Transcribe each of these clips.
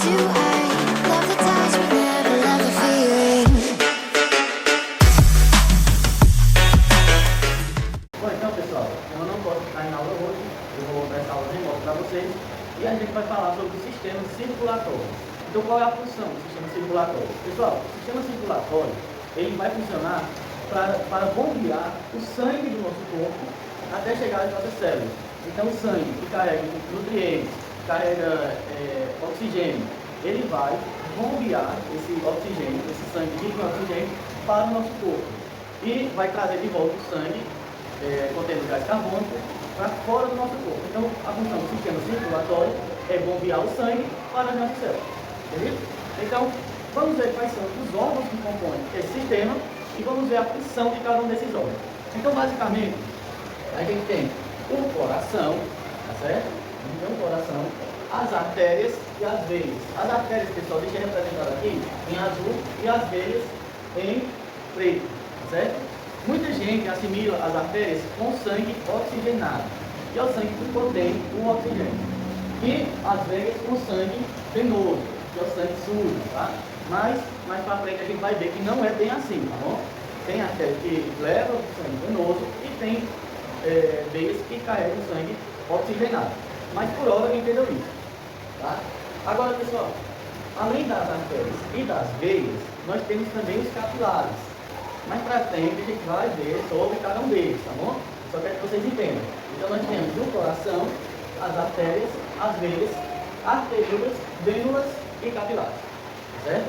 you. I love the touch, but never love the feeling. Bom, então pessoal, eu não posso ficar em aula hoje, eu vou dar essa aula remoto para vocês e a gente vai falar sobre o sistema circulatório. Então qual é a função do sistema circulatório? Pessoal, o sistema circulatório ele vai funcionar para bombear o sangue do nosso corpo até chegar às nossas células. Então o sangue que carrega nutrientes, carrega oxigênio, ele vai bombear esse oxigênio, esse sangue rico em oxigênio para o nosso corpo e vai trazer de volta o sangue contendo gás carbônico para fora do nosso corpo. Então a função do sistema circulatório é bombear o sangue para as nossas células. Entendeu? Então vamos ver quais são os órgãos que compõem esse sistema e vamos ver a função de cada um desses órgãos. Então basicamente a gente tem o coração, tá certo? Então o coração, as artérias e as veias. As artérias, pessoal, deixa eu representar aqui em azul e as veias em preto, tá certo? Muita gente assimila as artérias com sangue oxigenado, que é o sangue que contém o oxigênio, e as veias com sangue venoso, que é o sangue sujo, tá? Mas mais para frente a gente vai ver que não é bem assim, tá bom? Tem artéria que leva o sangue venoso e tem veias que carregam o sangue oxigenado. Mas por hora entendeu isso, tá? Agora pessoal, além das artérias e das veias, nós temos também os capilares. Mais para frente a gente vai ver sobre cada um deles, tá bom? Só quero que vocês entendam. Então nós temos o coração, as artérias, as veias, arteriolas, vênulas e capilares, certo?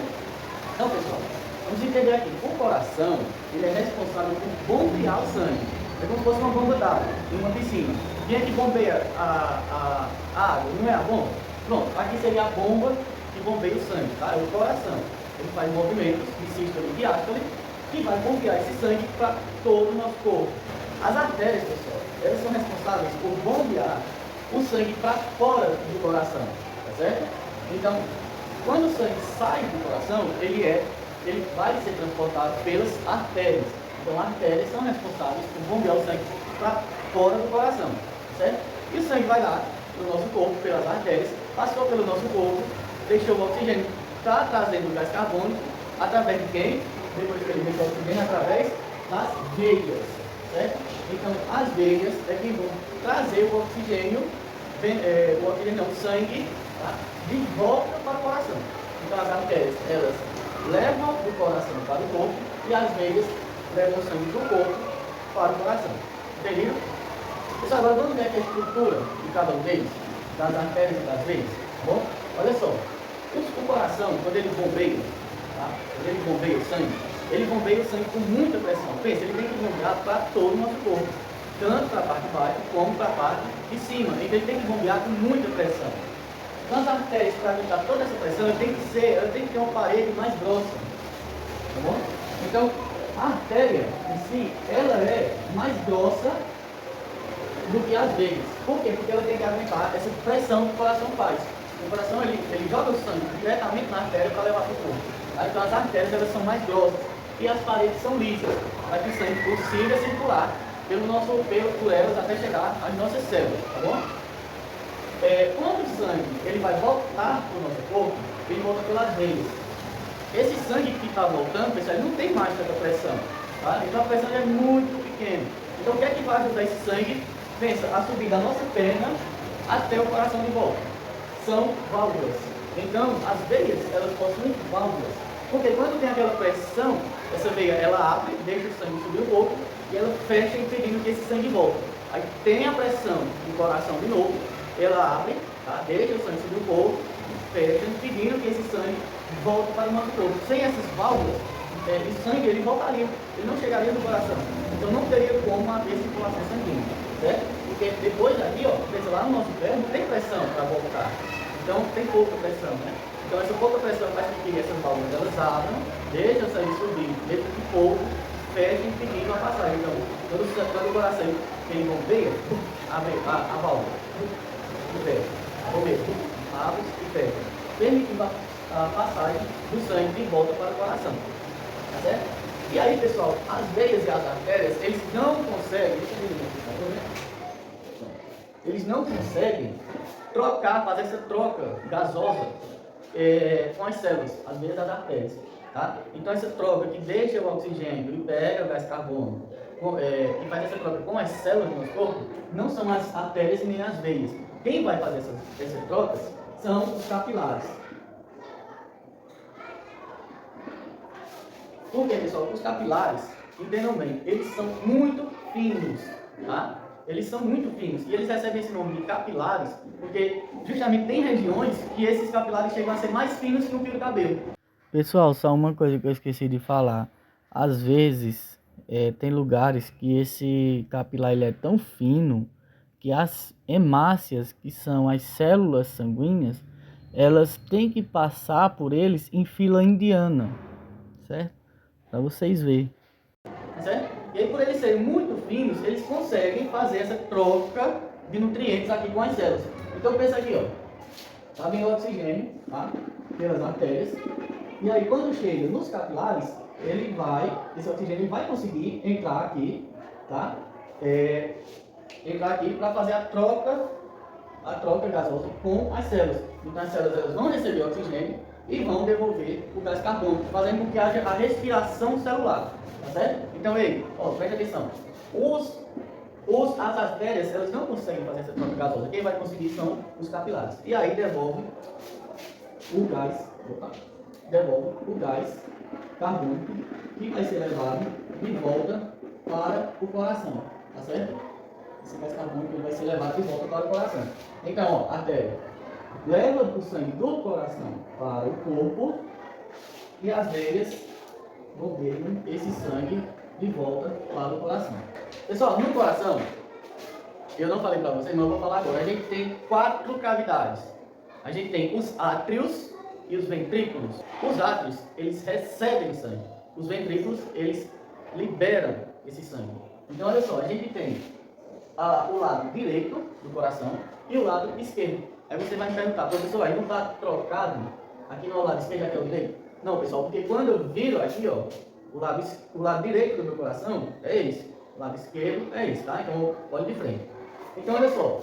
Então pessoal, vamos entender aqui. O coração, ele é responsável por bombear o sangue. É como se fosse uma bomba d'água em uma piscina. Quem é que bombeia a água? Não é a bomba? Pronto, aqui seria a bomba que bombeia o sangue, tá? É o coração. Ele faz movimentos de sístole e diástole que vai bombear esse sangue para todo o nosso corpo. As artérias, pessoal, elas são responsáveis por bombear o sangue para fora do coração, tá certo? Então, quando o sangue sai do coração, ele vai ser transportado pelas artérias. Então, as artérias são responsáveis por bombear o sangue para fora do coração, certo? E o sangue vai lá no nosso corpo, pelas artérias, passou pelo nosso corpo, deixou o oxigênio, está trazendo o gás carbônico, através de quem? Depois que ele deixou o oxigênio, através das veias, certo? Então, as veias é que vão trazer o oxigênio, o sangue, tá? De volta para o coração. Então, as artérias, elas levam do coração para o corpo e as veias levam o sangue do corpo para o coração. Entendido? Pessoal, agora vamos ver aqui a estrutura de cada um deles, das artérias e das veias, tá bom? Olha só, o coração, quando ele bombeia, tá? Quando ele bombeia o sangue, ele bombeia o sangue com muita pressão. Pensa, ele tem que bombear para todo o nosso corpo, tanto para a parte de baixo como para a parte de cima. Então ele tem que bombear com muita pressão. Então as artérias, para aguentar toda essa pressão, ela tem que ter uma parede mais grossa, tá bom? Então a artéria em si, ela é mais grossa do que as veias. Por quê? Porque ela tem que aguentar essa pressão que o coração faz. O coração ele joga o sangue diretamente na artéria para levar para o corpo. Então as artérias elas são mais grossas e as paredes são lisas, para que o sangue consiga circular por elas até chegar às nossas células, tá bom? Quando o sangue ele vai voltar para o nosso corpo, ele volta pelas veias. Esse sangue que está voltando, pessoal, ele não tem mais tanta pressão, tá? Então a pressão é muito pequena. Então o que é que vai ajudar esse sangue? Pensa, a subir da nossa perna até o coração de volta. São válvulas. Então as veias, elas possuem válvulas. Porque quando tem aquela pressão, essa veia ela abre, deixa o sangue subir um pouco e ela fecha impedindo que esse sangue volte. Aí tem a pressão do coração de novo, ela abre, tá? Deixa o sangue subir um pouco, fecha impedindo que esse sangue volte para o nosso corpo. Sem essas válvulas, o sangue ele voltaria, ele não chegaria no coração. Então não teria como haver circulação sanguínea, certo? Porque depois daqui, ó, lá no nosso pé não tem pressão para voltar. Então tem pouca pressão, né? Então essa pouca pressão faz com que essas válvulas elas abram, deixam o sangue subir dentro de pouco, fecha impedindo a passagem. Então, quando o coração ele bombeia, abre a válvula e fecha, bombeia, abre e fecha, permitindo a passagem do sangue de volta para o coração, tá certo? E aí, pessoal, as veias e as artérias, eles não conseguem, deixa eu ver aqui, tá vendo? Eles não conseguem fazer essa troca gasosa com as células, as veias das artérias. Tá? Então essa troca que deixa o oxigênio e pega o gás carbono e faz essa troca com as células do nosso corpo, não são as artérias nem as veias. Quem vai fazer essas trocas são os capilares. Por quê, pessoal? Os capilares, entendam bem, eles são muito finos, tá? Eles são muito finos e eles recebem esse nome de capilares porque justamente tem regiões que esses capilares chegam a ser mais finos que um fio de cabelo. Pessoal, só uma coisa que eu esqueci de falar. Às vezes, tem lugares que esse capilar ele é tão fino que as hemácias, que são as células sanguíneas, elas têm que passar por eles em fila indiana, certo? Para vocês verem. Certo? E aí, por eles serem muito finos, eles conseguem fazer essa troca de nutrientes aqui com as células. Então, pensa aqui, ó. Tá vindo o oxigênio, tá? Pelas artérias. E aí, quando chega nos capilares, esse oxigênio vai conseguir entrar aqui, tá? Entrar aqui para fazer a troca gasosa com as células. Então, as células elas vão receber oxigênio e vão devolver o gás carbônico, fazendo com que haja a respiração celular, tá certo? Então, aí, ó, presta atenção. As artérias, elas não conseguem fazer essa troca gasosa. Quem vai conseguir são os capilares. E aí devolve o gás carbônico que vai ser levado de volta para o coração, tá certo? Esse gás carbônico ele vai ser levado de volta para o coração. Então, ó, a artéria leva o sangue do coração para o corpo e as veias bombeam esse sangue de volta para o coração. Pessoal, no coração, eu não falei para vocês, mas eu vou falar agora. A gente tem 4 cavidades. A gente tem os átrios e os ventrículos. Os átrios, eles recebem sangue. Os ventrículos, eles liberam esse sangue. Então, olha só, a gente tem o lado direito do coração e o lado esquerdo. Aí você vai me perguntar, professor, aí não está trocado? Aqui no lado esquerdo, aqui é o direito? Não, pessoal, porque quando eu viro aqui, ó, o lado direito do meu coração é esse. O lado esquerdo é esse, tá? Então, olhe de frente. Então, olha só.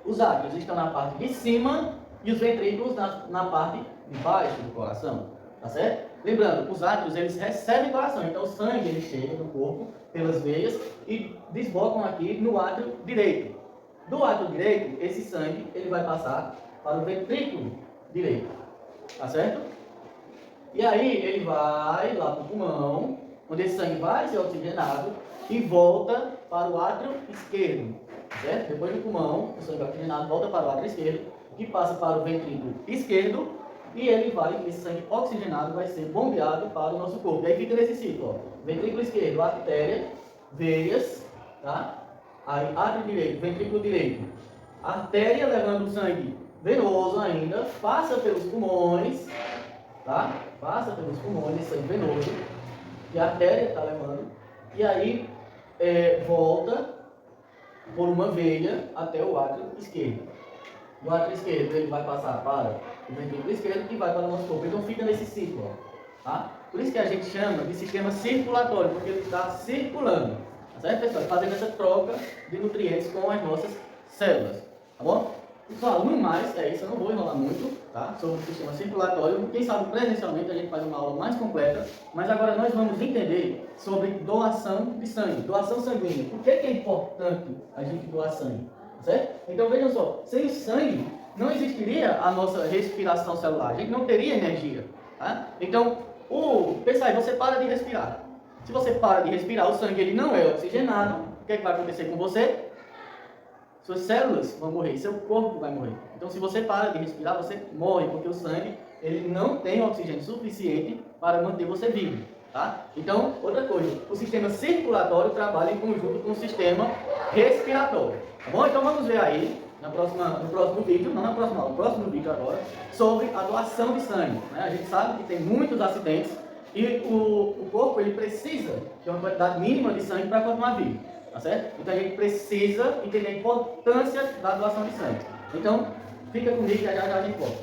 Os átrios estão na parte de cima e os ventrículos na parte de baixo do coração, tá certo? Lembrando, os átrios, eles recebem o coração. Então, o sangue, ele chega no corpo pelas veias e desbocam aqui no átrio direito. Do átrio direito, esse sangue, ele vai passar para o ventrículo direito, tá certo? E aí, ele vai lá para o pulmão, onde esse sangue vai ser oxigenado e volta para o átrio esquerdo, certo? Depois do pulmão, o sangue oxigenado volta para o átrio esquerdo, que passa para o ventrículo esquerdo, e esse sangue oxigenado vai ser bombeado para o nosso corpo. E aí fica nesse ciclo, ó. Ventrículo esquerdo, artéria, veias, tá? Aí, átrio direito, ventrículo direito, artéria levando o sangue venoso ainda, passa pelos pulmões, tá? Passa pelos pulmões, sangue venoso, que a artéria está levando, e aí volta por uma veia até o átrio esquerdo. Do átrio esquerdo ele vai passar para o ventrículo esquerdo e vai para o nosso corpo. Então fica nesse ciclo, ó, tá? Por isso que a gente chama de sistema circulatório, porque ele está circulando, tá certo, pessoal? Fazendo essa troca de nutrientes com as nossas células, tá bom? Pessoal, no mais, é isso, eu não vou enrolar muito, tá? Sobre o sistema circulatório. Quem sabe presencialmente a gente faz uma aula mais completa, mas agora nós vamos entender sobre doação de sangue, doação sanguínea. Por que é importante a gente doar sangue, certo? Então vejam só, sem o sangue não existiria a nossa respiração celular, a gente não teria energia, tá? Então, pensa aí, você para de respirar. Se você para de respirar, o sangue ele não é oxigenado, o que vai acontecer com você? Suas células vão morrer, seu corpo vai morrer. Então, se você para de respirar, você morre, porque o sangue ele não tem oxigênio suficiente para manter você vivo, tá? Então, outra coisa, o sistema circulatório trabalha em conjunto com o sistema respiratório, tá bom? Então, vamos ver aí, no próximo vídeo, não na próxima aula, no próximo vídeo agora, sobre a doação de sangue, né? A gente sabe que tem muitos acidentes e o corpo ele precisa de uma quantidade mínima de sangue para continuar vivo. Tá certo? Então a gente precisa entender a importância da doação de sangue. Então, fica comigo que já a gente volta.